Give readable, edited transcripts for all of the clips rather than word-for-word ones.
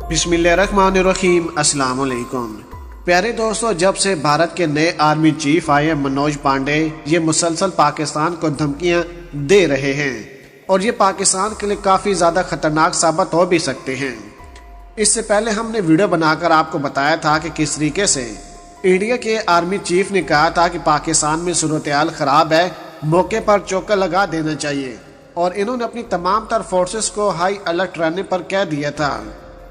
बिस्मिल्लाहिर्रहमानिर्रहीम। अस्सलाम वालेकुम प्यारे दोस्तों, जब से भारत के नए आर्मी चीफ आए मनोज पांडे, ये मुसलसल पाकिस्तान को धमकियां दे रहे हैं और ये पाकिस्तान के लिए काफ़ी ज़्यादा ख़तरनाक साबित हो भी सकते हैं। इससे पहले हमने वीडियो बनाकर आपको बताया था कि किस तरीके से इंडिया के आर्मी चीफ ने कहा था कि पाकिस्तान में सूरत-ए-हाल ख़राब है, मौके पर चौका लगा देना चाहिए, और इन्होंने अपनी तमाम तर फोर्सेस को हाई अलर्ट रहने पर कह दिया था।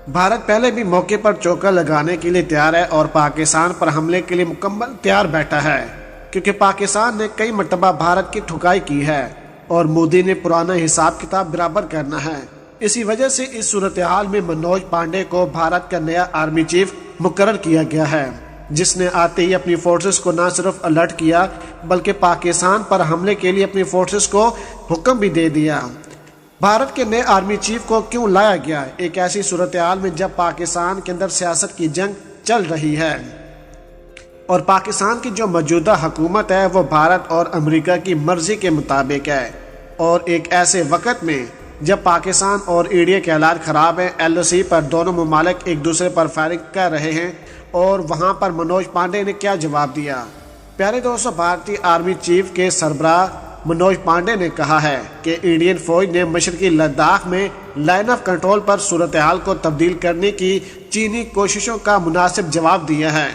भारत पहले भी मौके पर चौका लगाने के लिए तैयार है और पाकिस्तान पर हमले के लिए मुकम्मल तैयार बैठा है, क्योंकि पाकिस्तान ने कई मरतबा भारत की ठुकाई की है और मोदी ने पुराना हिसाब किताब बराबर करना है। इसी वजह से इस सूरत हाल में मनोज पांडे को भारत का नया आर्मी चीफ मुकर्रर किया गया है, जिसने आते ही अपनी फोर्सेस को न सिर्फ अलर्ट किया बल्कि पाकिस्तान पर हमले के लिए अपनी फोर्सेस को हुक्म भी दे दिया। भारत के नए आर्मी चीफ को क्यों लाया गया? एक ऐसी सूरत हाल में जब पाकिस्तान के अंदर सियासत की जंग चल रही है और पाकिस्तान की जो मौजूदा हुकूमत है वो भारत और अमेरिका की मर्जी के मुताबिक है, और एक ऐसे वक्त में जब पाकिस्तान और इंडिया के हालात ख़राब हैं, LOC पर दोनों ममालिक एक दूसरे पर फायरिंग कर रहे हैं, और वहाँ पर मनोज पांडे ने क्या जवाब दिया? प्यारे दोस्तों, भारतीय आर्मी चीफ के सरबराह मनोज पांडे ने कहा है कि इंडियन फौज ने मशरकी लद्दाख में लाइन ऑफ कंट्रोल पर सूरत हाल को तब्दील करने की चीनी कोशिशों का मुनासिब जवाब दिया है।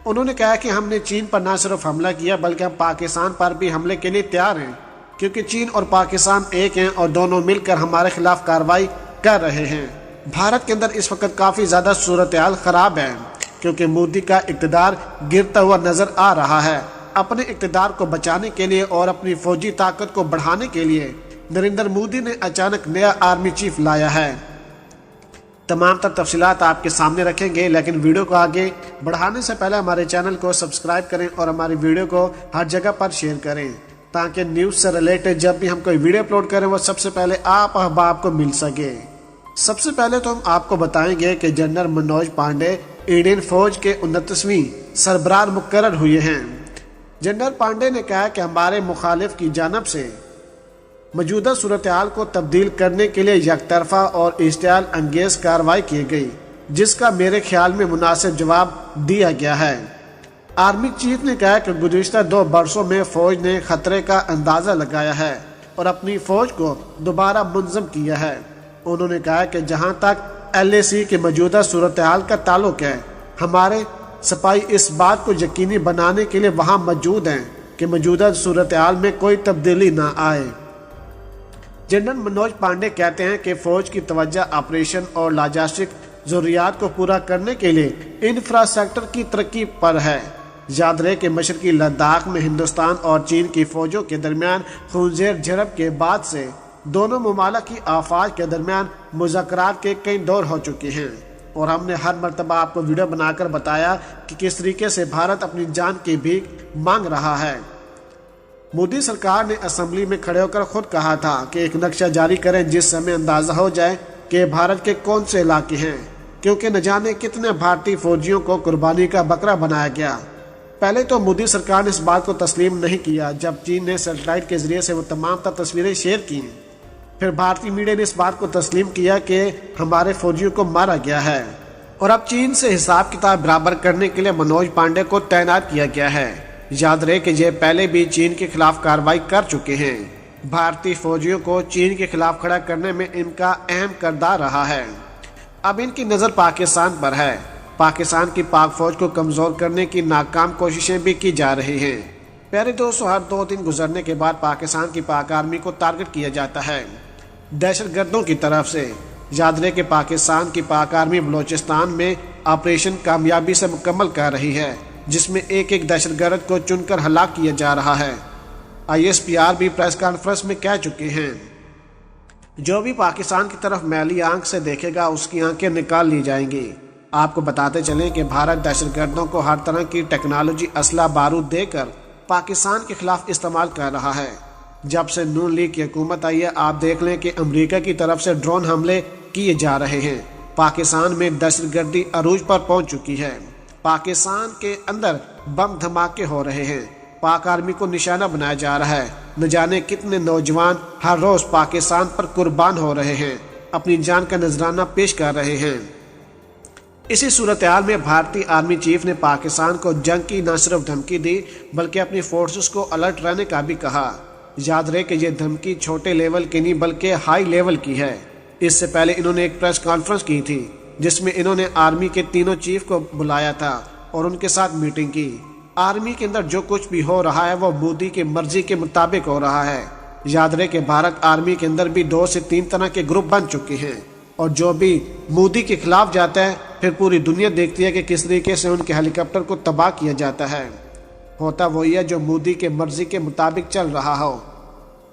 उन्होंने कहा कि हमने चीन पर न सिर्फ हमला किया बल्कि हम पाकिस्तान पर भी हमले के लिए तैयार हैं, क्योंकि चीन और पाकिस्तान एक हैं और दोनों मिलकर हमारे खिलाफ कार्रवाई कर रहे हैं। भारत के अंदर इस वक्त काफ़ी ज़्यादा सूरत हाल ख़राब है, क्योंकि मोदी का इक़्तिदार गिरता हुआ नज़र आ रहा है। अपने इक़्तिदार को बचाने के लिए और अपनी फौजी ताकत को बढ़ाने के लिए नरेंद्र मोदी ने अचानक नया आर्मी चीफ लाया है। तमाम तफसीलात आपके सामने रखेंगे, लेकिन वीडियो को आगे बढ़ाने से पहले हमारे चैनल को सब्सक्राइब करें और हमारी वीडियो को हर जगह पर शेयर करें, ताकि न्यूज़ से रिलेटेड जब भी हम कोई वीडियो अपलोड करें वो सबसे पहले आप अहबाब को मिल सके। सबसे पहले तो हम आपको बताएंगे कि जनरल मनोज पांडे इंडियन फौज के 29वीं सरबराह मुकर्रर हुए हैं। जनरल पांडे ने कहा कि हमारे मुखालिफ की जानब से मौजूदा सूरत हाल को तब्दील करने के लिए यकतरफा और इश्तियाल अंगेज कार्रवाई की गई, जिसका मेरे ख्याल में मुनासिब जवाब दिया गया है। आर्मी चीफ ने कहा कि गुज़िश्ता 2 बरसों में फौज ने खतरे का अंदाज़ा लगाया है और अपनी फौज को दोबारा मुंज़म किया है। उन्होंने कहा कि जहाँ तक LAC के मौजूदा सूरत हाल का ताल्लुक है, हमारे सिपाही इस बात को यकीनी बनाने के लिए वहाँ मौजूद हैं कि मौजूदा सूरत हाल में कोई तब्दीली ना आए। जनरल मनोज पांडे कहते हैं कि फौज की तवज्जो ऑपरेशन और लॉजिस्टिक ज़रूरियात को पूरा करने के लिए इंफ्रास्ट्रक्चर की तरक्की पर है। याद रहे कि मशरकी लद्दाख में हिंदुस्तान और चीन की फौजों के दरमियान खूंजेर झड़प के बाद से दोनों ममालिक की आफाज के दरमियान मुज़ाकरात के कई दौर हो चुके हैं, और हमने हर मरतबा आपको वीडियो बनाकर बताया कि किस तरीके से भारत अपनी जान की भीख मांग रहा है। मोदी सरकार ने असेंबली में खड़े होकर खुद कहा था कि एक नक्शा जारी करें जिससे हमें अंदाज़ा हो जाए कि भारत के कौन से इलाके हैं, क्योंकि न जाने कितने भारतीय फौजियों को कुर्बानी का बकरा बनाया गया। पहले तो मोदी सरकार ने इस बात को तस्लीम नहीं किया जब चीन ने सैटेलाइट के जरिए से वो तमाम तस्वीरें शेयर की। फिर भारतीय मीडिया ने इस बात को तस्लीम किया कि हमारे फौजियों को मारा गया है, और अब चीन से हिसाब किताब बराबर करने के लिए मनोज पांडे को तैनात किया गया है। याद रहे कि ये पहले भी चीन के खिलाफ कार्रवाई कर चुके हैं। भारतीय फौजियों को चीन के खिलाफ खड़ा करने में इनका अहम किरदार रहा है। अब इनकी नज़र पाकिस्तान पर है। पाकिस्तान की पाक फौज को कमज़ोर करने की नाकाम कोशिशें भी की जा रही हैं। प्यारे दोस्तों, हर 2 दिन गुजरने के बाद पाकिस्तान की पाक आर्मी को टारगेट किया जाता है दहशतगर्दों की तरफ से। याद रहे कि पाकिस्तान की पाक आर्मी बलोचिस्तान में ऑपरेशन कामयाबी से मुकम्मल कर रही है, जिसमें एक एक दहशतगर्द को चुनकर हलाक किया जा रहा है। ISPR भी प्रेस कॉन्फ्रेंस में कह चुके हैं, जो भी पाकिस्तान की तरफ मैली आंख से देखेगा उसकी आंखें निकाल ली जाएंगी। आपको बताते चलें कि भारत दहशतगर्दों को हर तरह की टेक्नोलॉजी, असला, बारूद देकर पाकिस्तान के खिलाफ इस्तेमाल कर रहा है। जब से नून लीग की हुकूमत आई है, आप देख लें कि अमेरिका की तरफ से ड्रोन हमले किए जा रहे हैं। पाकिस्तान में दहशतगर्दी अरूज पर पहुंच चुकी है। पाकिस्तान के अंदर बम धमाके हो रहे हैं। पाक आर्मी को निशाना बनाया जा रहा है। न जाने कितने नौजवान हर रोज पाकिस्तान पर कुर्बान हो रहे हैं, अपनी जान का नजराना पेश कर रहे हैं। اسی صورتحال میں بھارتی آرمی چیف نے پاکستان کو جنگ کی نہ صرف دھمکی دی بلکہ اپنی فورسز کو الرٹ رہنے کا بھی کہا۔ یاد رہے کہ یہ دھمکی چھوٹے لیول کی نہیں بلکہ ہائی لیول کی ہے۔ اس سے پہلے انہوں نے ایک پریس کانفرنس کی تھی جس میں انہوں نے آرمی کے تینوں چیف کو بلایا تھا اور ان کے ساتھ میٹنگ کی۔ آرمی کے اندر جو کچھ بھی ہو رہا ہے وہ مودی کی مرضی کے مطابق ہو رہا ہے۔ یاد رہے کہ بھارت آرمی کے اندر بھی 2 سے 3 طرح کے گروپ بن چکے ہیں، اور جو بھی مودی کے خلاف جاتا ہے پھر پوری دنیا دیکھتی ہے کہ کس طریقے سے ان کے ہیلی کاپٹر کو تباہ کیا جاتا ہے۔ ہوتا وہی ہے جو مودی کے مرضی کے مطابق چل رہا ہو۔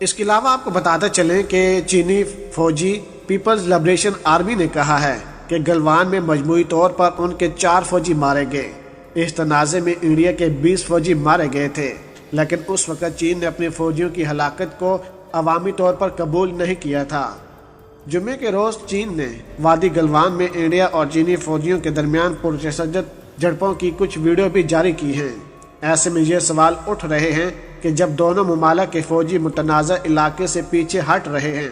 اس کے علاوہ آپ کو بتاتے چلیں کہ چینی فوجی پیپلز لبریشن آرمی نے کہا ہے کہ گلوان میں مجموعی طور پر ان کے 4 فوجی مارے گئے۔ اس تنازع میں انڈیا کے 20 فوجی مارے گئے تھے، لیکن اس وقت چین نے اپنے فوجیوں کی ہلاکت کو عوامی طور پر قبول نہیں کیا تھا۔ جمعے کے روز چین نے وادی گلوان میں انڈیا اور چینی فوجیوں کے درمیان پرتشدد جھڑپوں کی کچھ ویڈیو بھی جاری کی ہیں۔ ایسے میں یہ سوال اٹھ رہے ہیں کہ جب دونوں ممالک کے فوجی متنازع علاقے سے پیچھے ہٹ رہے ہیں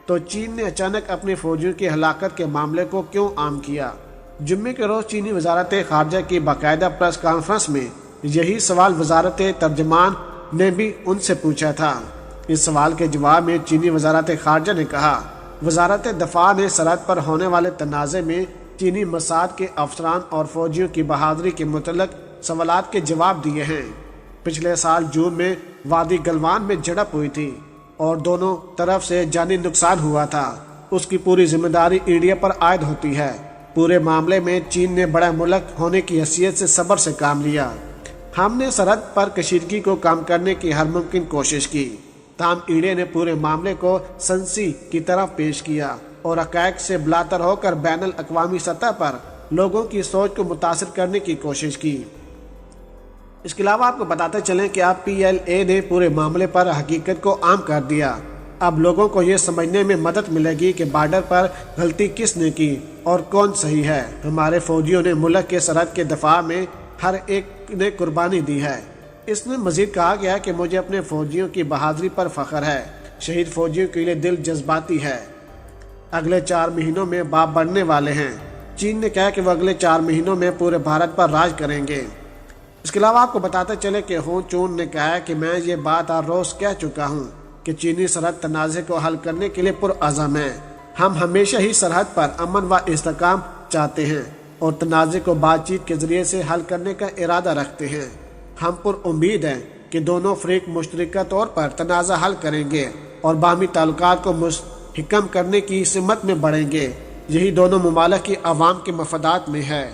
تو چین نے اچانک اپنے فوجیوں کی ہلاکت کے معاملے کو کیوں عام کیا؟ جمعے کے روز چینی وزارت خارجہ کی باقاعدہ پریس کانفرنس میں یہی سوال وزارت ترجمان نے بھی ان سے پوچھا تھا۔ اس سوال کے جواب میں چینی وزارت خارجہ نے کہا، وزارت دفاع نے سرحد پر ہونے والے تنازع میں چینی موساد کے افسران اور فوجیوں کی بہادری کے متعلق سوالات کے جواب دیے ہیں۔ پچھلے سال جون میں وادی گلوان میں جھڑپ ہوئی تھی اور دونوں طرف سے جانی نقصان ہوا تھا۔ اس کی پوری ذمہ داری انڈیا پر عائد ہوتی ہے۔ پورے معاملے میں چین نے بڑا ملک ہونے کی حیثیت سے صبر سے کام لیا۔ ہم نے سرحد پر کشیدگی کو کم کرنے کی ہر ممکن کوشش کی، تاہم انڈیا نے پورے معاملے کو سنسی کی طرف پیش کیا اور حقائق سے بلاتر ہو کر بین الاقوامی سطح پر لوگوں کی سوچ کو متاثر کرنے کی کوشش کی۔ اس کے علاوہ آپ کو بتاتے چلیں کہ اب PLA نے پورے معاملے پر حقیقت کو عام کر دیا۔ اب لوگوں کو یہ سمجھنے میں مدد ملے گی کہ بارڈر پر غلطی کس نے کی اور کون صحیح ہے۔ ہمارے فوجیوں نے ملک کے سرحد کے دفاع میں ہر ایک نے قربانی دی ہے۔ اس میں مزید کہا گیا کہ مجھے اپنے فوجیوں کی بہادری پر فخر ہے۔ شہید فوجیوں کے لیے دل جذباتی ہے۔ اگلے 4 مہینوں میں باپ بڑھنے والے ہیں۔ چین نے کہا کہ وہ اگلے 4 مہینوں میں پورے بھارت پر راج کریں گے۔ اس کے علاوہ آپ کو بتاتے چلے کہ ہو چون نے کہا کہ میں یہ بات ہر روز کہہ چکا ہوں کہ چینی سرحد تنازع کو حل کرنے کے لیے پرعزم ہے۔ ہم ہمیشہ ہی سرحد پر امن و استحکام چاہتے ہیں اور تنازع کو بات چیت کے ذریعے سے حل کرنے کا ارادہ رکھتے ہیں۔ ہم پر امید ہیں کہ دونوں فریق مشترکہ طور پر تنازع حل کریں گے اور باہمی تعلقات کو مستحکم کرنے کی سمت میں بڑھیں گے۔ یہی دونوں ممالک کی عوام کے مفادات میں ہے۔